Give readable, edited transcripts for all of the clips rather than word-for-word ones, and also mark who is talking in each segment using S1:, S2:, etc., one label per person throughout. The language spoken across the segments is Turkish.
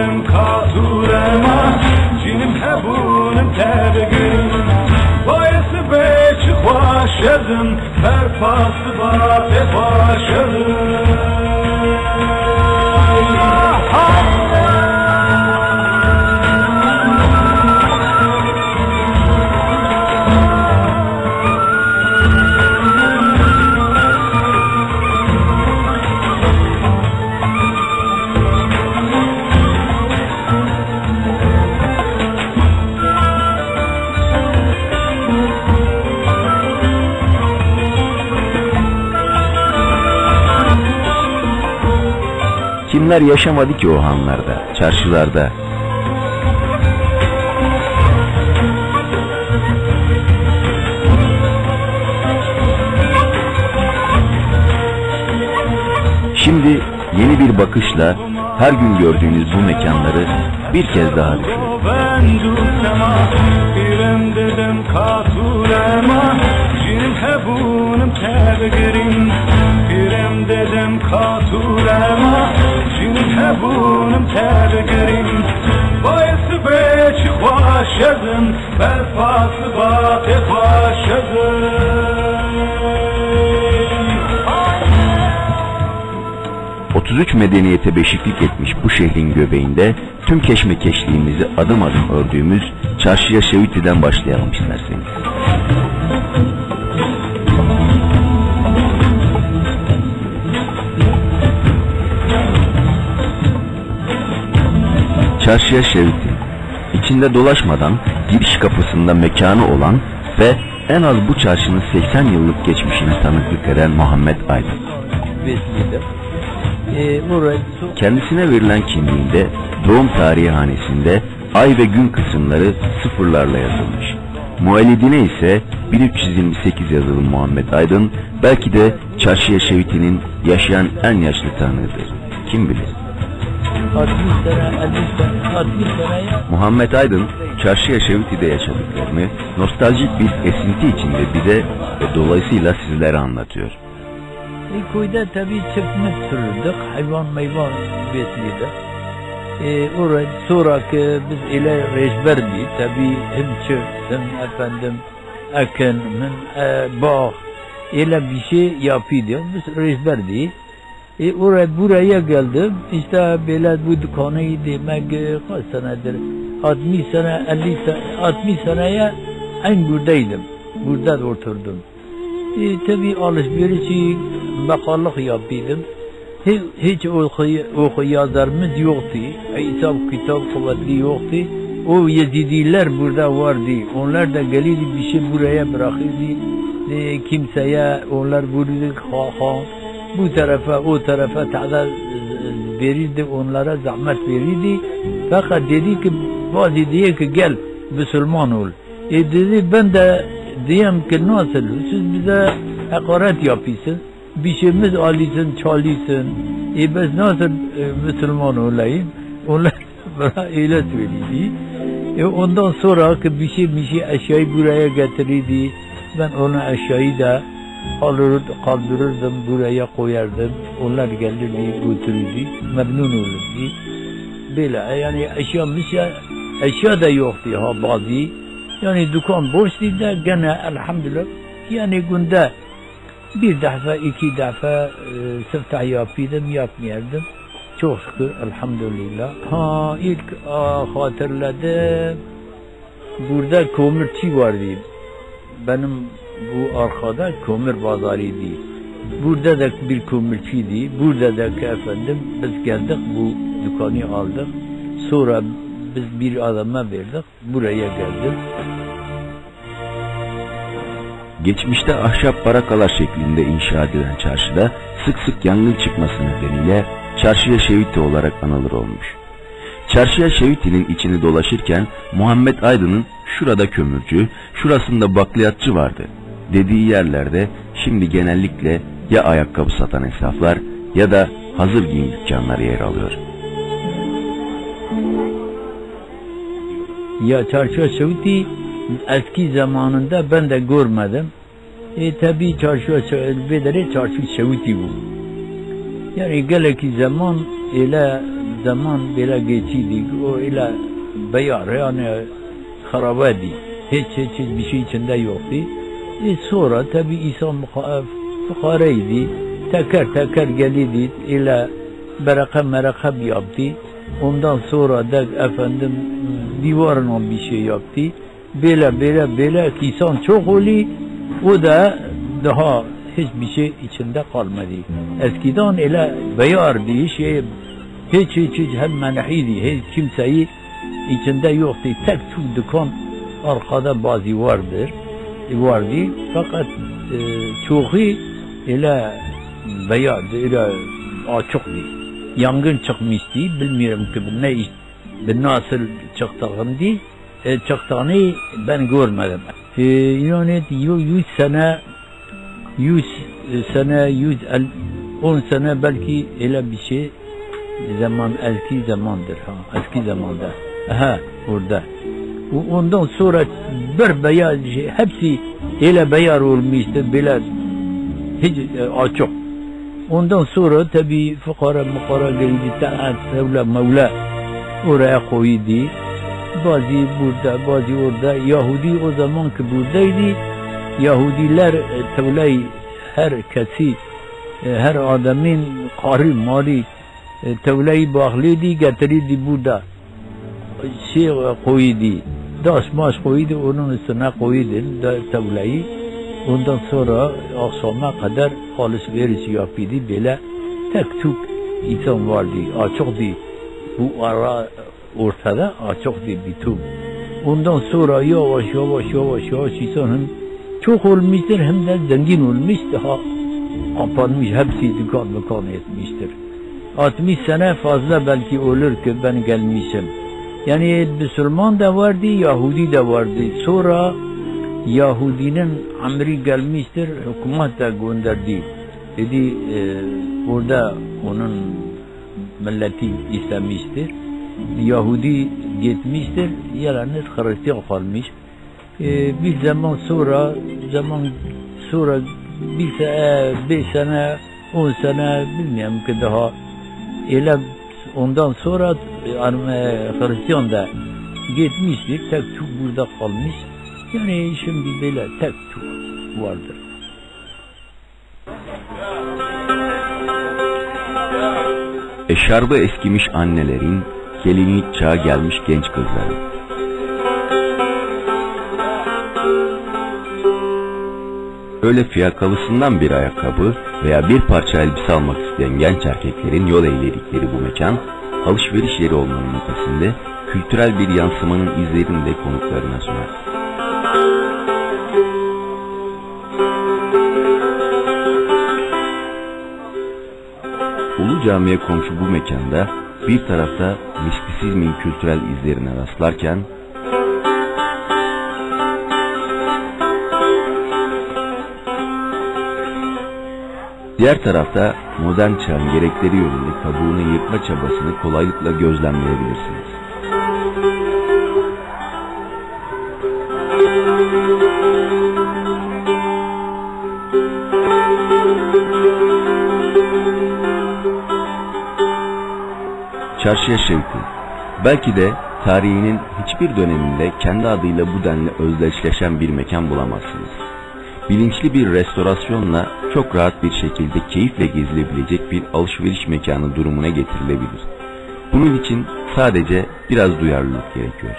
S1: dedim katurema cinim hebunum tergin bayısı beçi hoşedin berfası batı hoşedin
S2: Kimler yaşamadı ki o hanlarda, çarşılarda? Şimdi yeni bir bakışla her gün gördüğünüz bu mekanları bir kez daha düşünün.
S1: Pirem dedim katurema cinim hebunum tergin bayısı beçi hoşedin berfası batı hoşedin
S2: 33 medeniyete beşiklik etmiş bu şehrin göbeğinde tüm keşmekeşliğimizi adım adım ördüğümüz Çarşıya Şeviti'den başlayalım isterseniz. Çarşıya Şeviti, içinde dolaşmadan giriş kapısında mekanı olan ve en az bu çarşının 80 yıllık geçmişine tanıklık eden Muhammed Aydın. Kendisine verilen kimliğinde doğum tarihi hanesinde ay ve gün kısımları sıfırlarla yazılmış. Muallidine ise 1328 yazılı Muhammed Aydın belki de Çarşıya Şeviti'nin yaşayan en yaşlı tanığıdır. Kim bilir?
S3: 60 sene, 50 sene, 60 sene ya.
S2: Muhammed Aydın, Çarşıya Şeviti'de yaşadıklarını nostaljik bir esinti içinde bize ve dolayısıyla sizlere anlatıyor.
S3: Köyde tabii çiftlik sürürdük, hayvan meyvan besliydik. Orada sonraki biz ile rejberdi, tabii hem çift, hem efendim, ekin, hem bağ, ile bir şey yapıyorduk, biz rejberdi. Buraya geldim, işte böyle bu dükkanı demek kaç senedir, 60 sene, 50 sene, 60 seneye en buradaydım, burada oturdum. Tabii alışverişi, bakallık yapıyordum, hiç okuyazlarımız yoktu, hesap kitap kuvvetli yoktu, o Yezidiler burada vardı, onlar da gelirdi bir şey buraya bırakırdı, kimseye onlar vururdu, bu tarafa o tarafa ta'da verirdi, onlara zahmet verirdi. Fakat dedi ki bazı diye ki gel Müslüman ol. Dedi ben de diyem ki nasıl? Siz bize hakaret yapıyorsun. Bir şeyimiz alıyorsun, çalıyorsun. Ben nasıl Müslüman olayım? Onlar bana öyle söyledi. Ondan sonra ki bir şey eşyayı buraya getirirdi. Ben onu eşyayı da kaldırırdım, buraya koyardım. Onlar gelirdi, götürürdü, memnun olurdu. Böyle yani eşya da yoktu ha bazı. Yani dükkan boştu da gene elhamdülillah. Yani günde bir defa, iki defa siftah yapıyordum, yapmıyordum. Çok şükür elhamdülillah. İlk hatırladım. Burada kömürçü vardı. Benim bu arkada kömür pazarıydı. Burada da bir kömürçüydü. Burada da ki efendim biz geldik, bu dükkanı aldık. Sonra biz bir adama verdik. Buraya geldik.
S2: Geçmişte ahşap barakalar şeklinde inşa edilen çarşıda sık sık yangın çıkması nedeniyle Çarşıya Şeviti olarak anılır olmuş. Çarşıya Şeviti'nin içini dolaşırken Muhammed Aydın'ın şurada kömürcü, şurasında bakliyatçı vardı dediği yerlerde şimdi genellikle ya ayakkabı satan esnaflar ya da hazır giyim dükkanları yer alıyor.
S3: Ya Çarşıya Şeviti eski zamanında ben de görmedim. Tabii Çarşıya Şeviti bu. Yani geleki zaman ile zaman böyle geçiydik. O ile beyar yani harabadi. Hiç bir şey içinde yoktu. Sonra tabi insan fukaraydı. Teker geliydi. İle merakab yaptı. Ondan sonra da efendim divarına bir şey yaptı. Böyle ki insan çok oli. O da daha hiçbir şey içinde kalmadı. Eskiden ile beyar diye şey hiç hem menahiydi. Hiç kimseyi içinde yoktu. Tek tük dükkan arkada bazı vardı. Fakat çoğu ile beyardı, ile açıktı. Yangın çıkmıştı. Bilmiyorum ki nasıl çıktığını ben görmedim. Yani 100 sene 10 sene belki öyle bir şey eski zamandır eski zamanda orada. Ondan sonra bir beyaz şey, hepsi öyle beyar olmuştu böyle hiç açık. Ondan sonra tabi fukara geldi taat Mevla oraya koydu. Bazı burada, bazı orada. Yahudi o zaman ki buradaydı. Yahudiler tevlay herkesi, her adamın karı mali tevlayı bağlıydı, getirirdi burada. Şey koydu, daş koydu, onun üstüne koydu tevlayı. Ondan sonra akşama kadar alışveriş yapıyordu. Böyle tek tük insan vardı, açıktı. Bu ara ortada açıktı bir tük. Ondan sonra yavaş insanın çok olmuştur, hem de zengin olmuş, daha kapanmış, hepsi dükkan etmiştir. 60 sene fazla belki olur ki ben gelmişim. Yani Müslüman da vardı, Yahudi de vardı. Sonra Yahudinin emri gelmiştir, hükümet de gönderdi. Dedi orada onun milleti istemiştir. Yahudi gitmiştir, yalanır Hristiyan kalmış. Bir zaman sonra bir sene 10 sene bilmiyorum ki daha öyle ondan sonra Hristiyan da gitmiştir, tek tük burada kalmış. Yani şimdi böyle tek tük vardır.
S2: Eşarbı eskimiş annelerin, gelinlik çağı gelmiş genç kızların. Öyle fiyakalısından bir ayakkabı veya bir parça elbise almak isteyen genç erkeklerin yol eyledikleri bu mekan, alışveriş yeri olmanın ötesinde kültürel bir yansımanın izlerini de konuklarına sunar. Ulu Cami'ye komşu bu mekanda bir tarafta mistisizmin kültürel izlerine rastlarken, diğer tarafta modern çağın gerekleri yönünde kabuğunu yırtma çabasını kolaylıkla gözlemleyebilirsiniz. Çarşıya Şevki, belki de tarihinin hiçbir döneminde kendi adıyla bu denli özdeşleşen bir mekan bulamazsınız. Bilinçli bir restorasyonla çok rahat bir şekilde keyifle gezilebilecek bir alışveriş mekanı durumuna getirilebilir. Bunun için sadece biraz duyarlılık gerekiyor.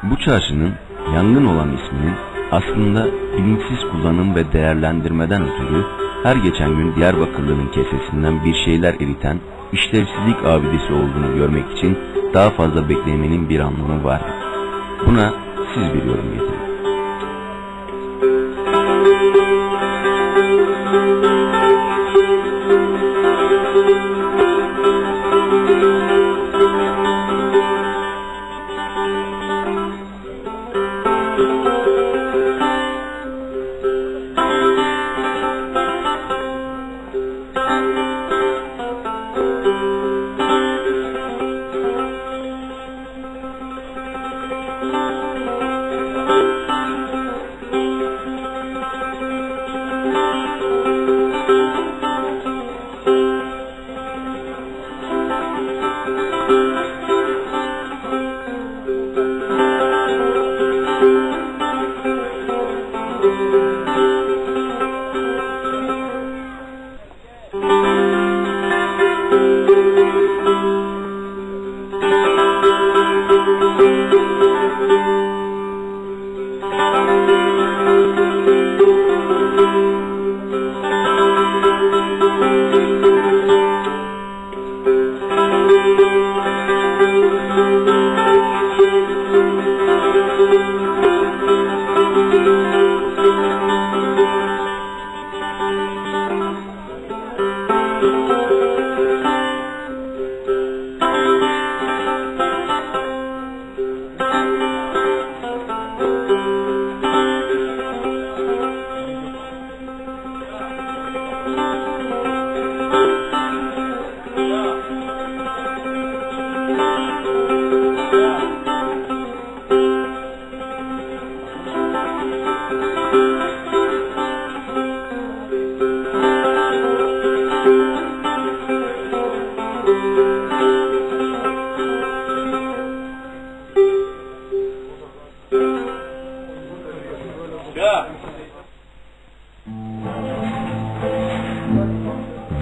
S2: Bu çarşının yangın olan isminin aslında bilinçsiz kullanım ve değerlendirmeden ötürü her geçen gün Diyarbakırlı'nın kesesinden bir şeyler eriten işlevsizlik abidesi olduğunu görmek için daha fazla beklemenin bir anlamı var. Buna siz bir yorum getirin.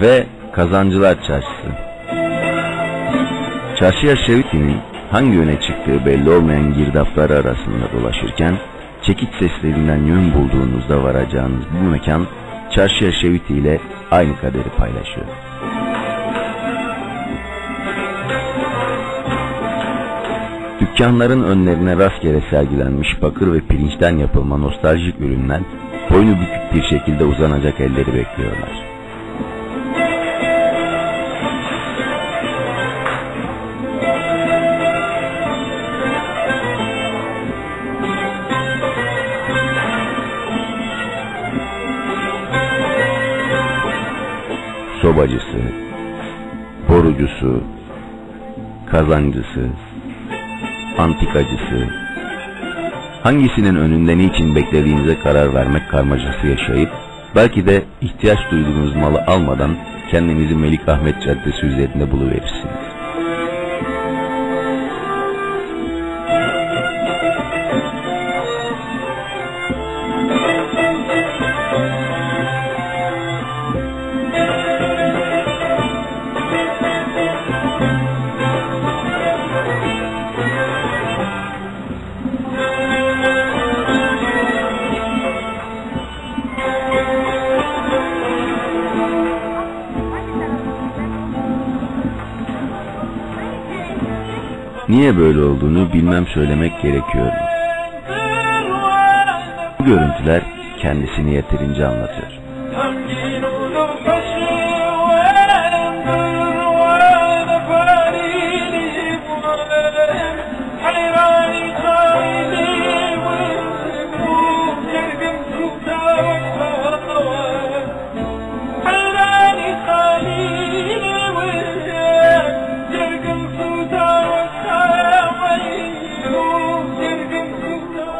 S2: Ve Kazancılar Çarşısı. Çarşıya Şeviti'nin hangi yöne çıktığı belli olmayan girdapları arasında dolaşırken çekiç seslerinden yön bulduğunuzda varacağınız bu mekan Çarşıya Şeviti ile aynı kaderi paylaşıyor. Dükkanların önlerine rastgele sergilenmiş bakır ve pirinçten yapılma nostaljik ürünler boynu bükük bir şekilde uzanacak elleri bekliyorlar. Sobacısı, borucusu, kazancısı, antikacısı, hangisinin önünde niçin beklediğinize karar vermek karmaşası yaşayıp, belki de ihtiyaç duyduğunuz malı almadan kendinizi Melikahmet Caddesi üzerinde buluverirsiniz. Niye böyle olduğunu bilmem söylemek gerekiyor. Bu görüntüler kendisini yeterince anlatıyor.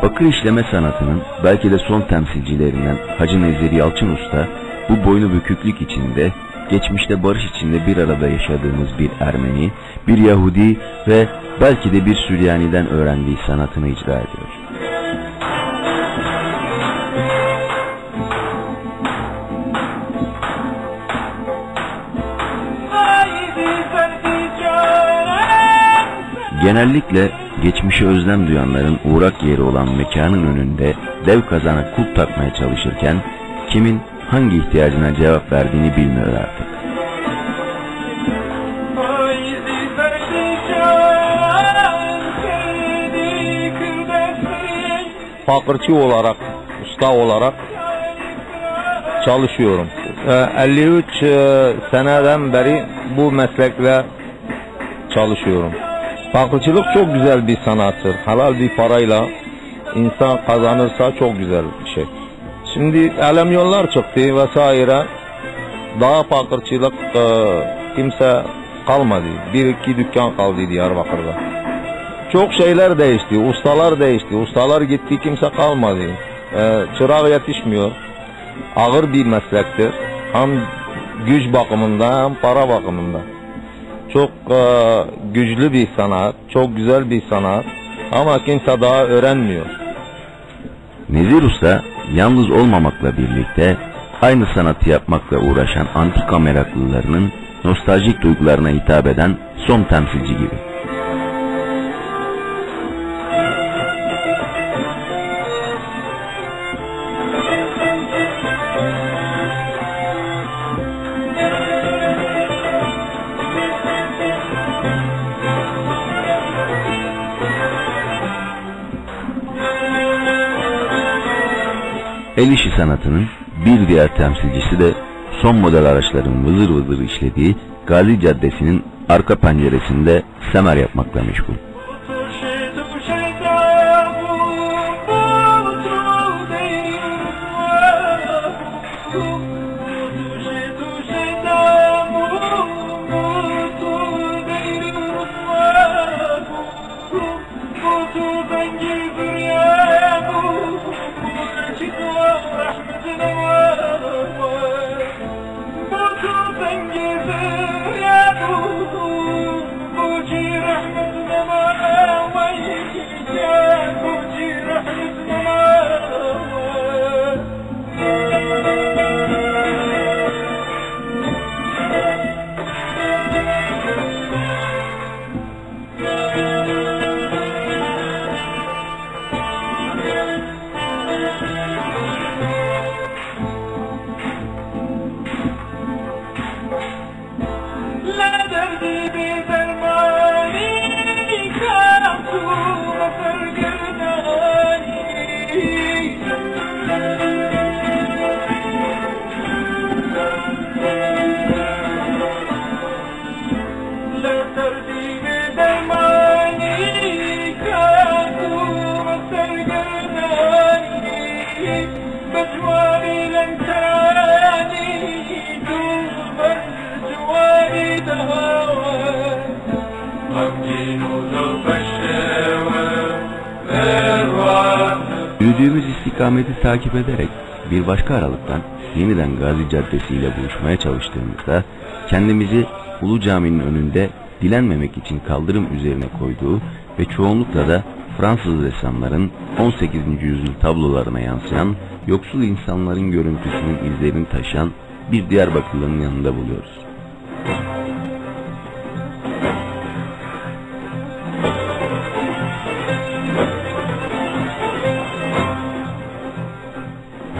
S2: Bakır işleme sanatının belki de son temsilcilerinden Hacı Nezir Yalçın Usta, bu boynu büküklük içinde, geçmişte barış içinde bir arada yaşadığımız bir Ermeni, bir Yahudi ve belki de bir Süryaniden öğrendiği sanatını icra ediyor. Genellikle geçmişe özlem duyanların uğrak yeri olan mekanın önünde dev kazana kulp takmaya çalışırken kimin hangi ihtiyacına cevap verdiğini bilmiyor artık.
S4: Bakırçı olarak, usta olarak çalışıyorum. 53 seneden beri bu meslekle çalışıyorum. Bakırcılık çok güzel bir sanattır. Halal bir parayla insan kazanırsa çok güzel bir şey. Şimdi alamyonlar çıktı vesaire. Daha bakırcılık kimse kalmadı. Bir iki dükkan kaldı Diyarbakır'da. Çok şeyler değişti. Ustalar değişti. Ustalar gitti, kimse kalmadı. Çırak yetişmiyor. Ağır bir meslektir. Hem güç bakımında hem para bakımında. Çok güçlü bir sanat, çok güzel bir sanat ama kimse daha öğrenmiyor.
S2: Nezir Usta yalnız olmamakla birlikte aynı sanatı yapmakla uğraşan antika meraklılarının nostaljik duygularına hitap eden son temsilci gibi. El işi sanatının bir diğer temsilcisi de son model araçların vızır vızır işlediği Gazi Caddesi'nin arka penceresinde semer yapmakla meşgul. Yürüdüğümüz istikameti takip ederek bir başka aralıktan yeniden Gazi Caddesi ile buluşmaya çalıştığımızda kendimizi Ulu Cami'nin önünde dilenmemek için kaldırım üzerine koyduğu ve çoğunlukla da Fransız ressamların 18. yüzyıl tablolarına yansıyan yoksul insanların görüntüsünün izlerini taşıyan bir Diyarbakırlı'nın yanında buluyoruz.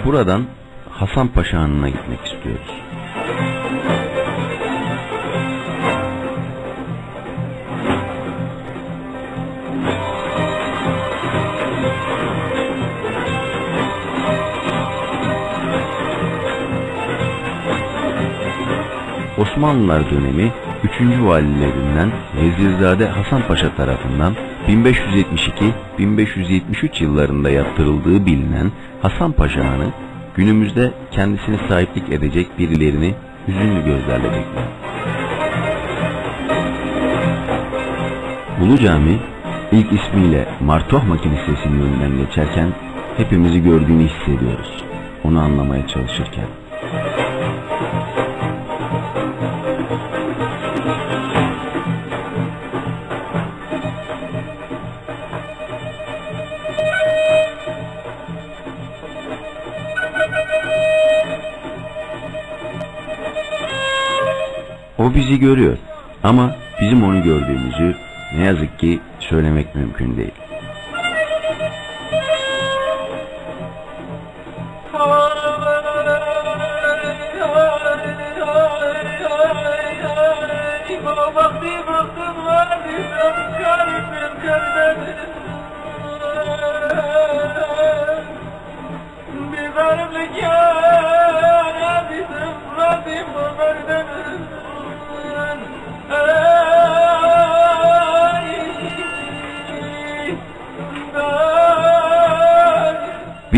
S2: Buradan Hasan Paşa Hanı'na gitmek istiyoruz. Osmanlılar dönemi 3. valilerinden Vezirzade Hasan Paşa tarafından 1572-1573 yıllarında yaptırıldığı bilinen Hasan Paşa Hanı, günümüzde kendisine sahiplik edecek birilerini hüzünlü gözlerle bekliyor. Ulu Cami, ilk ismiyle Martohma Kilisesi'nin önünden geçerken hepimizi gördüğünü hissediyoruz, onu anlamaya çalışırken. O bizi görüyor ama bizim onu gördüğümüzü ne yazık ki söylemek mümkün değil.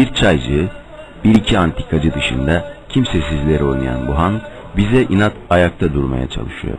S2: Bir çaycı, bir iki antikacı dışında kimsesizleri oynayan bu han bize inat ayakta durmaya çalışıyor.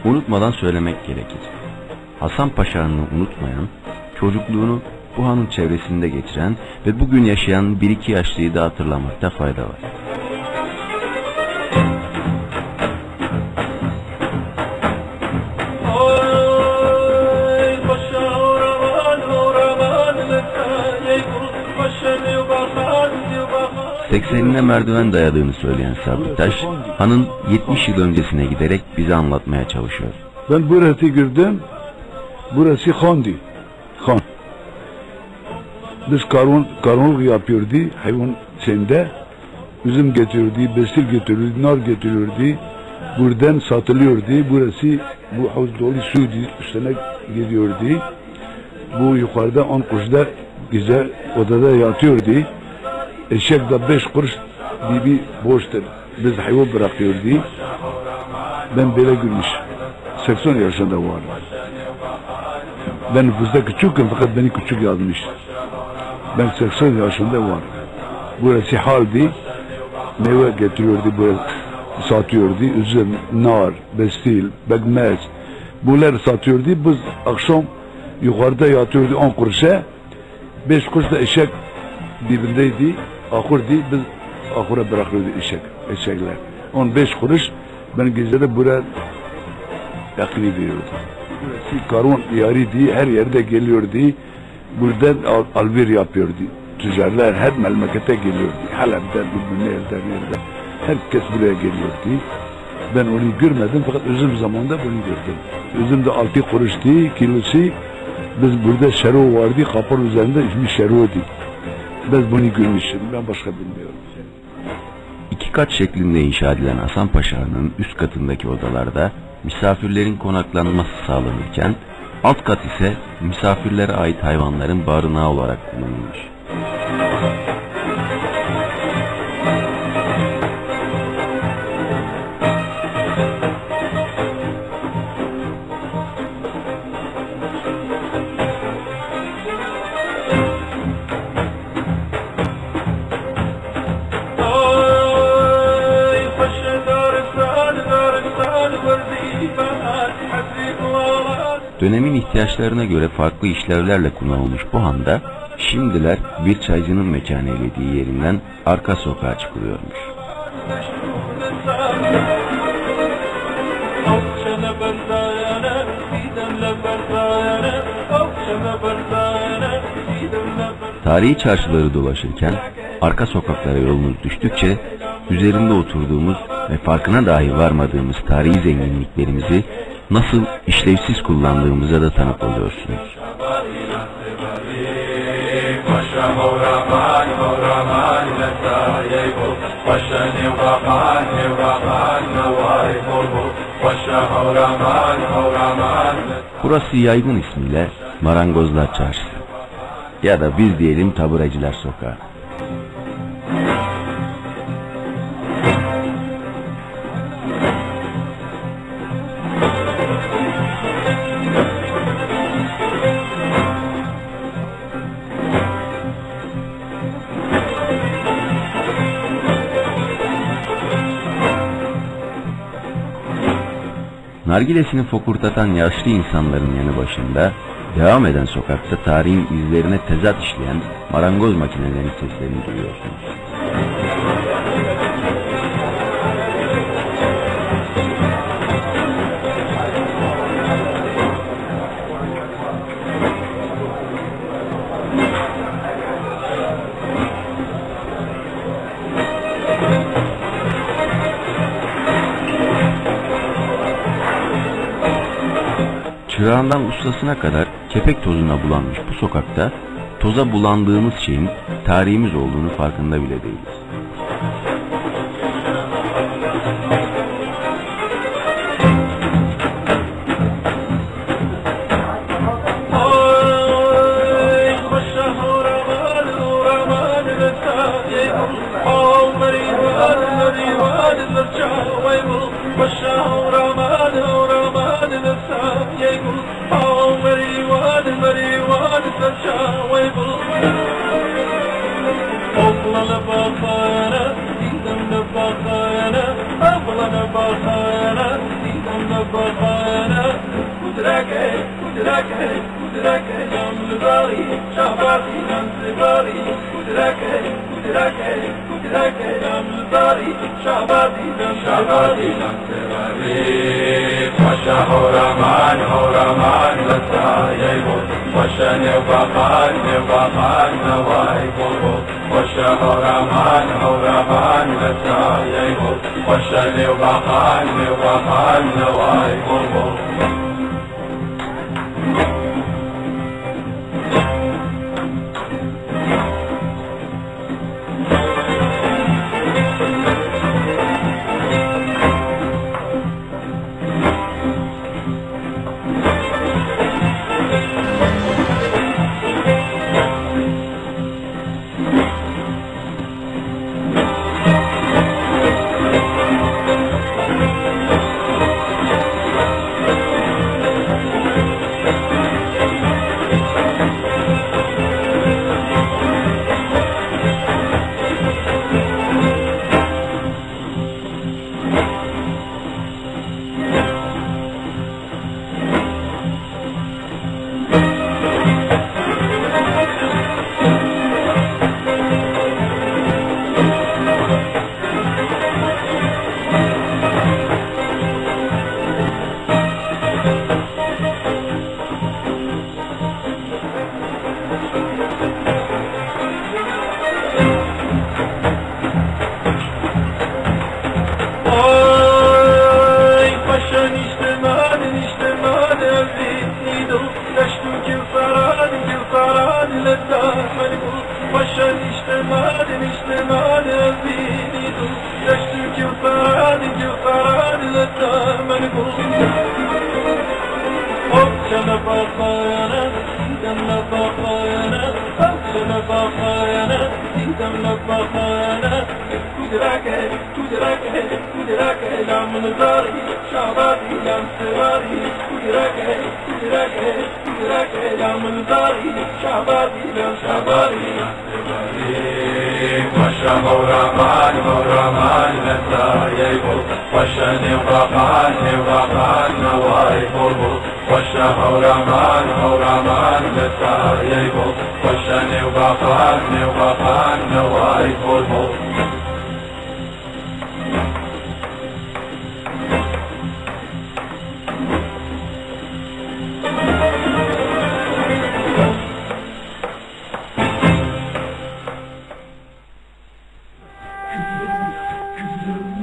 S2: Unutmadan söylemek gerekir. Hasan Paşa'nı unutmayan, çocukluğunu bu hanın çevresinde geçiren ve bugün yaşayan bir iki yaşlıyı da hatırlamakta fayda var. Seksenine merdiven dayadığını söyleyen Sabri Taş, hanın 70 yıl öncesine giderek bize anlatmaya çalışıyor.
S5: Ben burası gördüm, burası Han'di, Han. Biz karnoluk yapıyordu, hayvan sende, üzüm getiriyordu, bestil getiriyordu, nar getiriyordu, buradan satılıyordu, burası bu havuz dolu suydu, üstüne gidiyordu, bu yukarıda 10 kuşlar gece odada yatıyordu. Eşek de 5 kuruş gibi boştur. Biz hayvan bırakıyordu. Ben böyle gülmüş. 80 yaşında var. Ben nüfusta küçüktüm fakat beni küçük yazmış. Ben 80 yaşında var. Burası haldi. Meyve getiriyordu, böyle satıyordu. Üzüm, nar, bestil, bekmez. Bunları satıyordu. Biz akşam yukarıda yatıyordu 10 kuruşa. 5 kuruş da eşek dibindeydi. Ahur değil, biz ahura bırakıyordu eşekler. 15 kuruş, ben gecede buraya yakını veriyordum. Burası karun yari değil, her yerde geliyordu. Buradan alver yapıyordu. Tüccarlar her memlekete geliyordu. Halep'ten, Lübnan'dan, yerden. Herkes buraya geliyordu. Ben onu görmedim fakat üzüm zamanında bunu gördüm. Üzüm de 6 kuruştu, kilosu. Biz burada şeru vardı, kapının üzerinde ismi şeruydu. Ben bunu görmüşüm, ben başka bilmiyorum.
S2: İki kat şeklinde inşa edilen Hasan Paşa'nın üst katındaki odalarda misafirlerin konaklanması sağlanırken, alt kat ise misafirlere ait hayvanların barınağı olarak kullanılmış. Dönemin ihtiyaçlarına göre farklı işlevlerle kullanılmış bu handa, şimdiler bir çaycının mekanı eylediği yerinden arka sokağa çıkılıyormuş. Tarihi çarşıları dolaşırken, arka sokaklara yolunuz düştükçe, üzerinde oturduğumuz ve farkına dahi varmadığımız tarihi zenginliklerimizi nasıl işlevsiz kullandığımıza da tanık oluyorsunuz. Burası yaygın ismiyle Marangozlar Çarşısı ya da biz diyelim Tabureciler Sokağı. Nargilesini fokurtatan yaşlı insanların yanı başında, devam eden sokakta tarihin izlerine tezat işleyen marangoz makinelerinin seslerini duyuyorsunuz. Çırağından ustasına kadar kepek tozuna bulanmış bu sokakta, toza bulandığımız şeyin tarihimiz olduğunu farkında bile değiliz.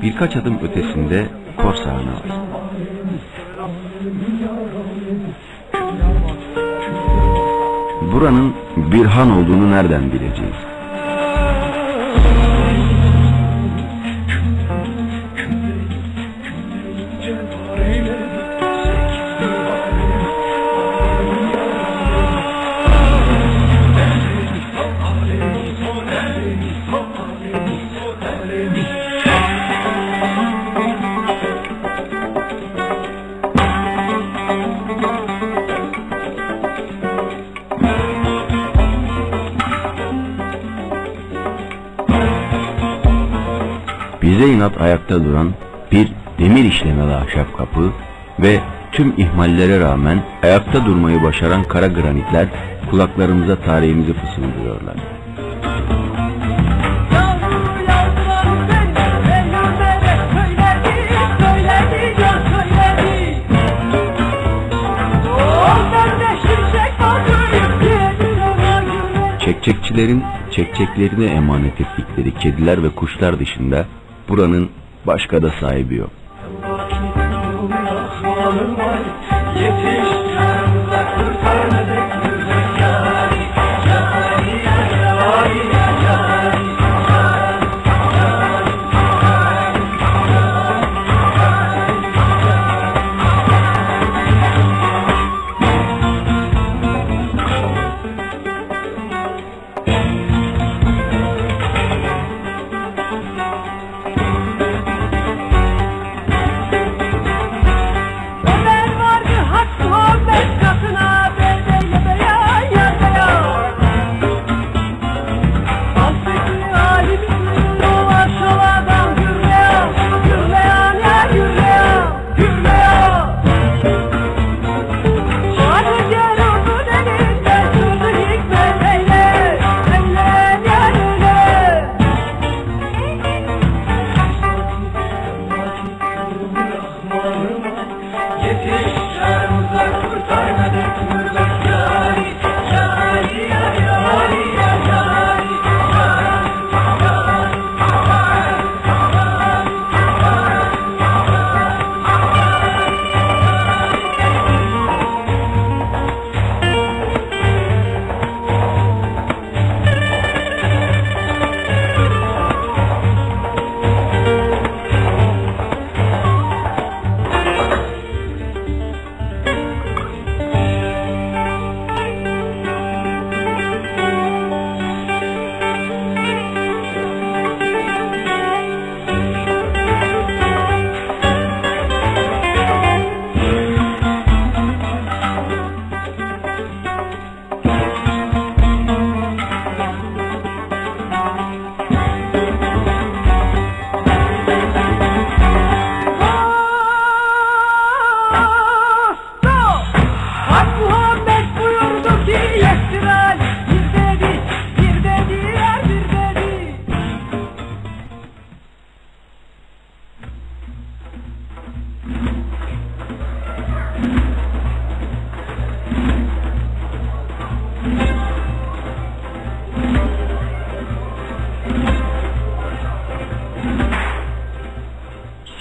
S2: Birkaç adım ötesinde kor sahne var. Buranın bir han olduğunu nereden bileceğiz? Bize inat ayakta duran bir demir işlemeli ahşap kapı ve tüm ihmallere rağmen ayakta durmayı başaran kara granitler kulaklarımıza tarihimizi fısıldıyorlar. Çekçekçilerin çekçeklerine emanet ettikleri kediler ve kuşlar dışında buranın başka da sahibi yok.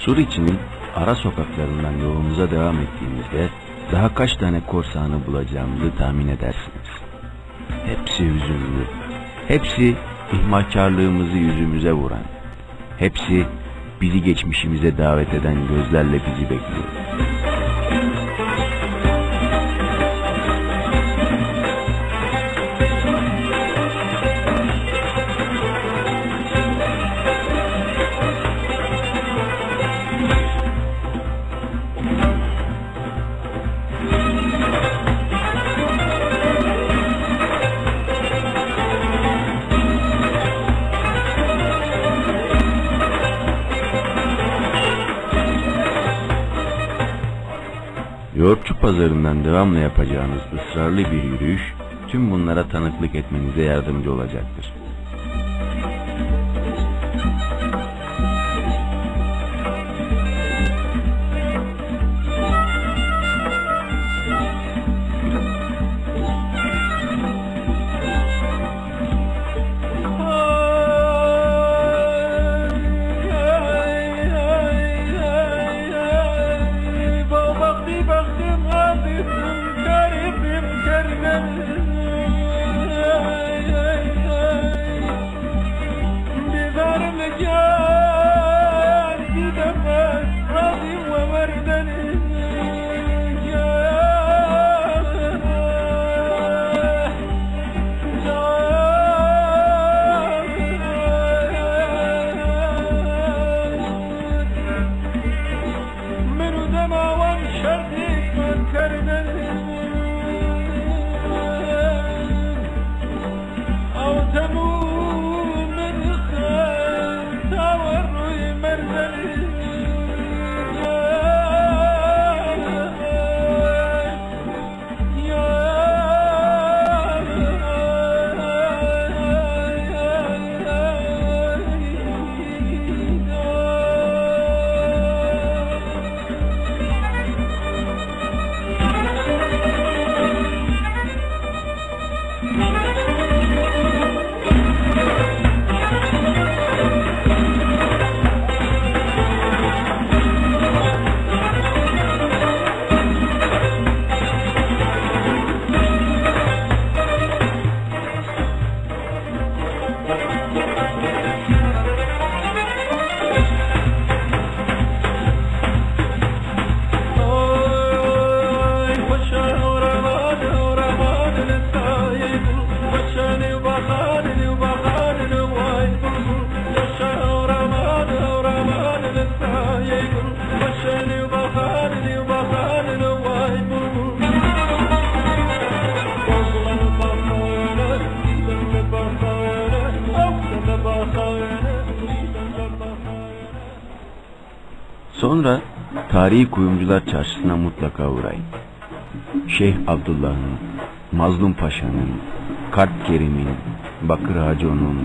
S2: Suriçi'nin ara sokaklarından yolumuza devam ettiğimizde daha kaç tane korsanı bulacağımızı tahmin edersiniz. Hepsi hüzünlü, hepsi ihmalkarlığımızı yüzümüze vuran, hepsi bizi geçmişimize davet eden gözlerle bizi bekliyor. Yoğurtçu pazarından devamlı yapacağınız ısrarlı bir yürüyüş tüm bunlara tanıklık etmenize yardımcı olacaktır. Sonra tarihi kuyumcular çarşısına mutlaka uğrayın. Şeyh Abdullah'ın, Mazlum Paşa'nın, Kart Kerim'in, Bakır Hacı'nın,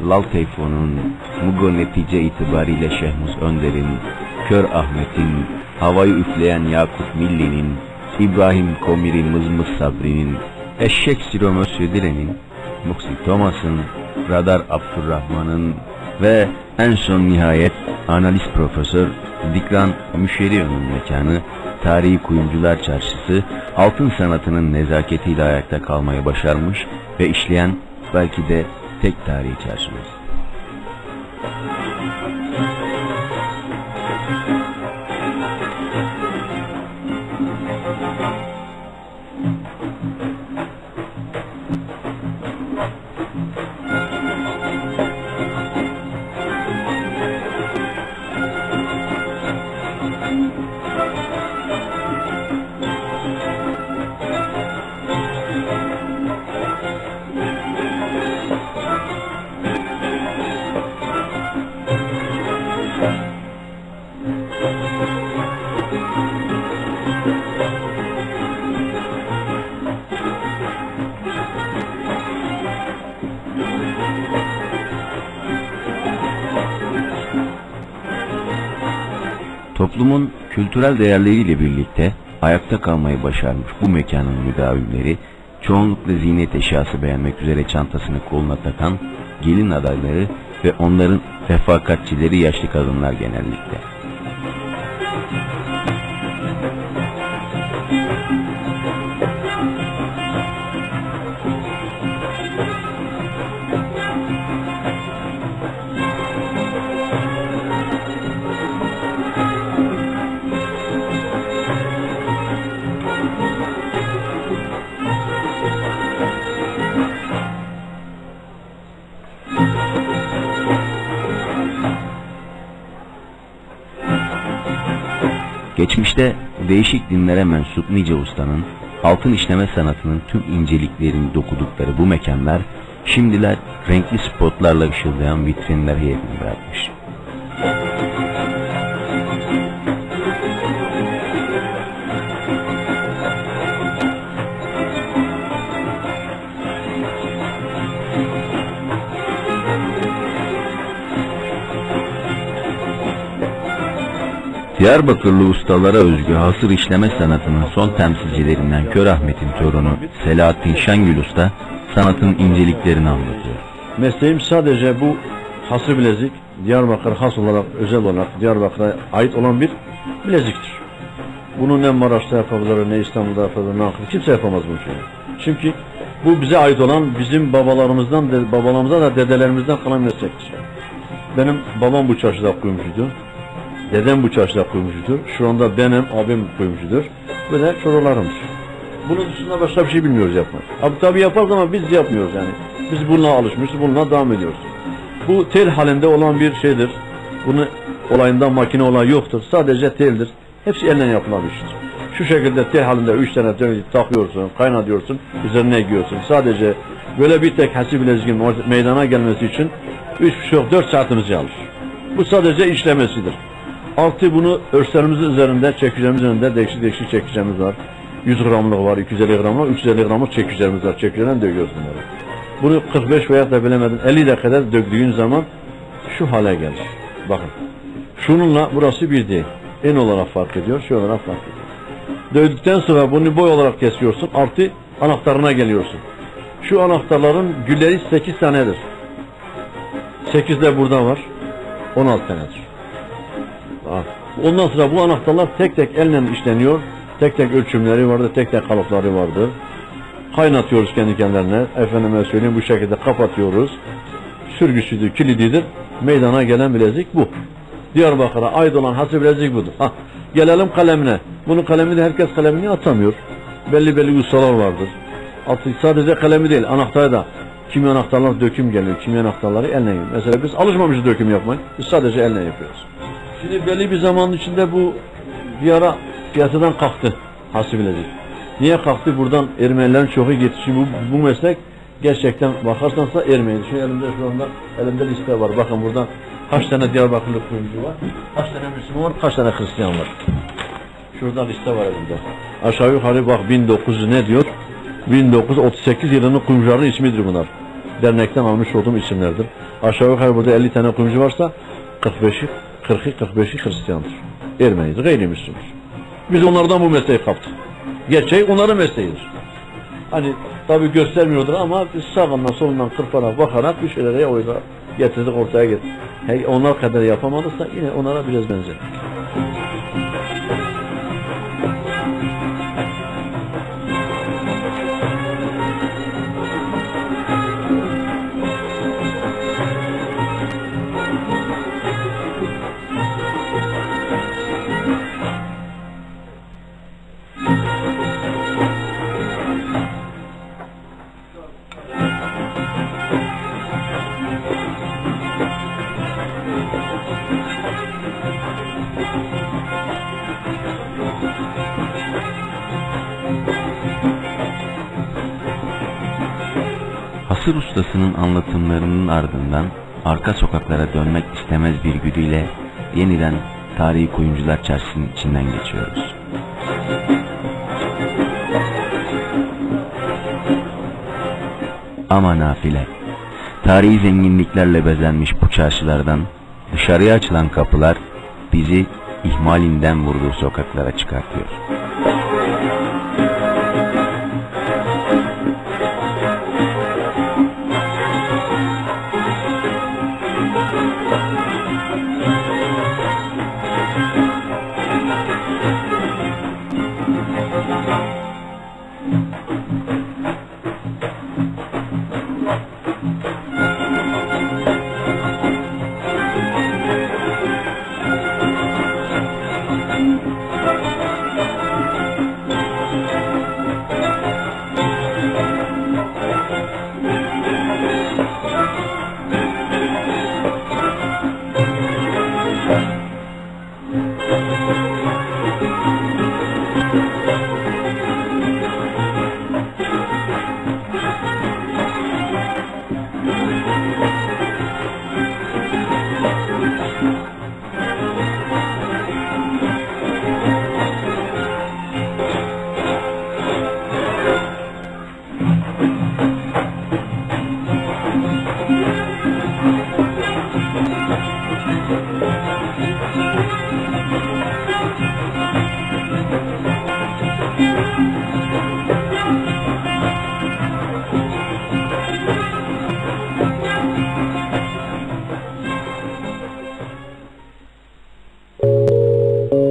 S2: Lal Teyfon'un, Mugo netice itibariyle Şehmus Önder'in, Kör Ahmet'in, havayı üfleyen Yakup Milli'nin, İbrahim Komiri Mızmız Sabri'nin, Eşek Siromö Södire'nin, Muksi Thomas'ın, Radar Abdurrahman'ın ve en son nihayet analist profesör Dikran Müşerio'nun mekanı tarihi kuyumcular çarşısı altın sanatının nezaketiyle ayakta kalmayı başarmış ve işleyen belki de tek tarihi çarşımız. Toplumun kültürel değerleriyle birlikte ayakta kalmayı başarmış bu mekanın müdavimleri çoğunlukla ziynet eşyası beğenmek üzere çantasını koluna takan gelin adayları ve onların refakatçileri yaşlı kadınlar genellikle. Geçmişte değişik dinlere mensup nice ustanın altın işleme sanatının tüm inceliklerini dokudukları bu mekanlar şimdiler renkli spotlarla ışıldayan vitrinler heyetini bırakmış. Diyarbakırlı ustalara özgü hasır işleme sanatının son temsilcilerinden Kör Ahmet'in torunu Selahattin Şengül Usta sanatın inceliklerini anlatıyor.
S6: Mesleğim sadece bu hasır bilezik, Diyarbakır has olarak, özel olarak Diyarbakır'a ait olan bir bileziktir. Bunu ne Maraş'ta yapabilir, ne İstanbul'da yapabilir, ne Ankara'da, kimse yapamaz bunu. Çünkü bu bize ait olan bizim babalarımızdan da dedelerimizden kalan meslektir. Benim babam bu çarşıda kuyumcuydu. Dedem bu çarşıda kuyumcudur. Şu anda benim abim kuyumcudur. Böyle çorolarımız. Bunun dışında başka bir şey bilmiyoruz yapmak. Tabii yaparız ama biz yapmıyoruz yani. Biz bununla alışmışız, bununla devam ediyoruz. Bu tel halinde olan bir şeydir. Bunun olayında makine olayı yoktur. Sadece teldir. Hepsi elle yapılan iştir. Şu şekilde tel halinde 3 tane tel takıyorsun, kaynatıyorsun, üzerine giyiyorsun. Sadece böyle bir tek hasır bileziğin meydana gelmesi için 3,5-4 saatimizi alır. Bu sadece işlemesidir. Altı bunu örserimizin üzerinde, çekicimizin üzerinde değişik çekicimiz var. 100 gramlık var, 250 gramlık, 350 gramlık çekicimiz var. Çekiciden döküyoruz bunları. Bunu 45 veya da bilemedin 50 dakikada döktüğün zaman şu hale gelir. Bakın. Şununla burası bir değil. En olarak fark ediyor, şu olarak fark ediyor. Dövdükten sonra bunu boy olarak kesiyorsun. Artı anahtarına geliyorsun. Şu anahtarların gülleri 8 tanedir. 8 de burada var. 16 tanedir. Ondan sonra bu anahtarlar tek tek elle işleniyor. Tek tek ölçümleri vardır, tek tek kalıpları vardır. Kaynatıyoruz kendi kendilerine. Efendime söyleyeyim bu şekilde kapatıyoruz. Sürgüsüdür, kilididir. Meydana gelen bilezik bu. Diyarbakır'a ait olan hasır bilezik budur. Gelelim kalemine. Bunun kalemini de herkes kalemini atamıyor. Belli ustalar vardır. Sadece kalemi değil, anahtarı da. Kimi anahtarlar döküm geliyor, kimi anahtarları elle yapıyor. Mesela biz alışmamışız döküm yapmayı. Biz sadece elle yapıyoruz. Şimdi belli bir zamanın içinde bu bir ara piyasadan kalktı hasır bilezik. Niye kalktı? Buradan Ermenilerin çoğu gitti. Şimdi bu meslek gerçekten bakarsansa Ermeni. Şu anda elimde liste var. Bakın burada Kaç tane Diyarbakırlı kuyumcu var? Kaç tane Müslüman var? Kaç tane Hristiyan var? Şurada liste var elimde. Aşağı yukarı bak 1900 ne diyor? 1938 yılının kuyumcuların ismidir bunlar. Dernekten almış olduğum isimlerdir. Aşağı yukarı burada 50 tane kuyumcu varsa 45'i Hristiyandır. Ermenidir, gayrimüslimdir. Biz onlardan bu mesleği kaptık. Gerçeği onların mesleğidir. Hani tabi göstermiyordur ama biz sağından solundan kırparak bakarak bir şeylere oyla getirdik ortaya getirdik. Hey, onlar kadar yapamadıksa yine onlara biraz benzer.
S2: Hasır ustasının anlatımlarının ardından arka sokaklara dönmek istemez bir güdüyle yeniden tarihi kuyumcular çarşısının içinden geçiyoruz. Ama nafile, tarihi zenginliklerle bezenmiş bu çarşılardan dışarıya açılan kapılar bizi ihmalinden vurduğu sokaklara çıkartıyor.